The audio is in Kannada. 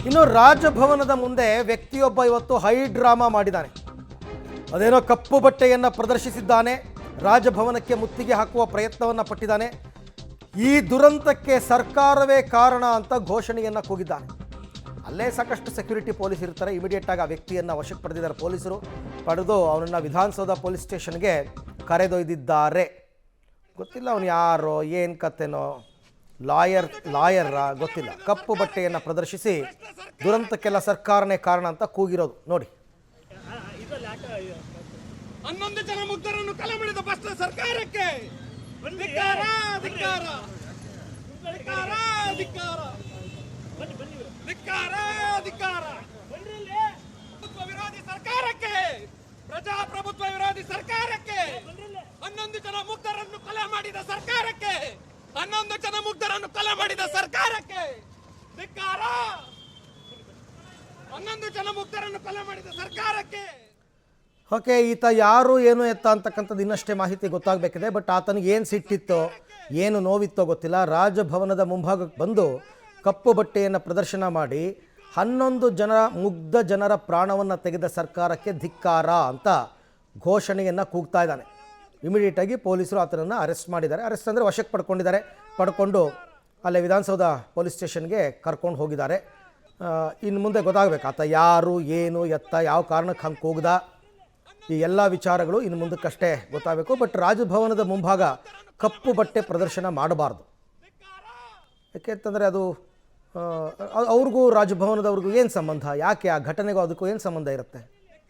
ಇನ್ನು ರಾಜಭವನದ ಮುಂದೆ ವ್ಯಕ್ತಿಯೊಬ್ಬ ಇವತ್ತು ಹೈ ಡ್ರಾಮಾ ಮಾಡಿದ್ದಾನೆ. ಅದೇನೋ ಕಪ್ಪು ಬಟ್ಟೆಯನ್ನು ಪ್ರದರ್ಶಿಸಿದ್ದಾನೆ, ರಾಜಭವನಕ್ಕೆ ಮುತ್ತಿಗೆ ಹಾಕುವ ಪ್ರಯತ್ನವನ್ನು ಪಟ್ಟಿದ್ದಾನೆ. ಈ ದುರಂತಕ್ಕೆ ಸರ್ಕಾರವೇ ಕಾರಣ ಅಂತ ಘೋಷಣೆಯನ್ನು ಕೂಗಿದ್ದಾನೆ. ಅಲ್ಲೇ ಸಾಕಷ್ಟು ಸೆಕ್ಯೂರಿಟಿ ಪೊಲೀಸ್ ಇರ್ತಾರೆ. ಇಮಿಡಿಯೇಟ್ ಆಗಿ ಆ ವ್ಯಕ್ತಿಯನ್ನು ವಶಕ್ಕೆ ಪಡೆದಿದ್ದಾರೆ ಪೊಲೀಸರು. ಪಡೆದು ಅವನನ್ನು ವಿಧಾನಸೌಧ ಪೊಲೀಸ್ ಸ್ಟೇಷನ್ಗೆ ಕರೆದೊಯ್ದಿದ್ದಾರೆ. ಗೊತ್ತಿಲ್ಲ ಅವನು ಯಾರೋ ಏನು ಕತೆನೋ, ಲಾಯರ್ ಗೊತ್ತಿಲ್ಲ. ಕಪ್ಪು ಬಟ್ಟೆಯನ್ನು ಪ್ರದರ್ಶಿಸಿ ದುರಂತಕ್ಕೆಲ್ಲ ಸರ್ಕಾರನೇ ಕಾರಣ ಅಂತ ಕೂಗಿರೋದು ನೋಡಿ. 11 ಜನ ಮುಗ್ಧರನ್ನು ಕೊಲೆ ಮಾಡಿದ ಭ್ರಷ್ಟ ಸರ್ಕಾರಕ್ಕೆ ಧಿಕ್ಕಾರ, ಧಿಕ್ಕಾರ, ಧಿಕ್ಕಾರ, ಧಿಕ್ಕಾರ, ಧಿಕ್ಕಾರ, ಧಿಕ್ಕಾರ. ಪ್ರಜಾಪ್ರಭುತ್ವ ವಿರೋಧಿ ಸರ್ಕಾರಕ್ಕೆ, ಪ್ರಜಾಪ್ರಭುತ್ವ ವಿರೋಧಿ ಸರ್ಕಾರಕ್ಕೆ, 11 ಜನ ಮುಗ್ಧರನ್ನು ಕೊಲೆ ಮಾಡಿದ ಸರ್ಕಾರಕ್ಕೆ, 11 ಜನ ಮುಗ್ಧರನ್ನು ಕೊಲೆ ಮಾಡಿದ ಸರ್ಕಾರಕ್ಕೆ ಧಿಕ್ಕಾರ, 11 ಜನ ಮುಗ್ಧರನ್ನು ಕೊಲೆ ಮಾಡಿದ ಸರ್ಕಾರಕ್ಕೆ. ಓಕೆ, ಈತ ಯಾರು ಏನು ಎತ್ತ ಅಂತಕ್ಕಂಥದ್ದು ಇನ್ನಷ್ಟೇ ಮಾಹಿತಿ ಗೊತ್ತಾಗಬೇಕಿದೆ. ಬಟ್ ಆತನಿಗೆ ಏನು ಸಿಟ್ಟಿತ್ತೋ ಏನು ನೋವಿತ್ತೋ ಗೊತ್ತಿಲ್ಲ. ರಾಜಭವನದ ಮುಂಭಾಗಕ್ಕೆ ಬಂದು ಕಪ್ಪು ಬಟ್ಟೆಯನ್ನು ಪ್ರದರ್ಶನ ಮಾಡಿ 11 ಮುಗ್ಧ ಜನರ ಪ್ರಾಣವನ್ನು ತೆಗೆದ ಸರ್ಕಾರಕ್ಕೆ ಧಿಕ್ಕಾರ ಅಂತ ಘೋಷಣೆಯನ್ನು ಕೂಗ್ತಾ ಇದ್ದಾನೆ. ಇಮಿಡಿಯೇಟಾಗಿ ಪೊಲೀಸರು ಆತನನ್ನು ಅರೆಸ್ಟ್ ಮಾಡಿದ್ದಾರೆ. ಅರೆಸ್ಟ್ ಅಂದರೆ ವಶಕ್ಕೆ ಪಡ್ಕೊಂಡು ಅಲ್ಲೇ ವಿಧಾನಸೌಧ ಪೊಲೀಸ್ ಸ್ಟೇಷನ್ಗೆ ಕರ್ಕೊಂಡು ಹೋಗಿದ್ದಾರೆ. ಇನ್ನು ಮುಂದೆ ಗೊತ್ತಾಗಬೇಕು ಆತ ಯಾರು ಏನು ಎತ್ತ ಯಾವ ಕಾರಣಕ್ಕೆ ಹಂಗೆ ಕೂಗ್ದ, ಈ ಎಲ್ಲ ವಿಚಾರಗಳು ಇನ್ನು ಮುಂದಕ್ಕಷ್ಟೇ ಗೊತ್ತಾಗಬೇಕು. ಬಟ್ ರಾಜಭವನದ ಮುಂಭಾಗ ಕಪ್ಪು ಬಟ್ಟೆ ಪ್ರದರ್ಶನ ಮಾಡಬಾರ್ದು. ಯಾಕೆಂತಂದರೆ ಅದು ಅವ್ರಿಗೂ ರಾಜಭವನದವ್ರಿಗೂ ಏನು ಸಂಬಂಧ, ಯಾಕೆ ಆ ಘಟನೆಗೂ ಅದಕ್ಕೂ ಏನು ಸಂಬಂಧ ಇರುತ್ತೆ?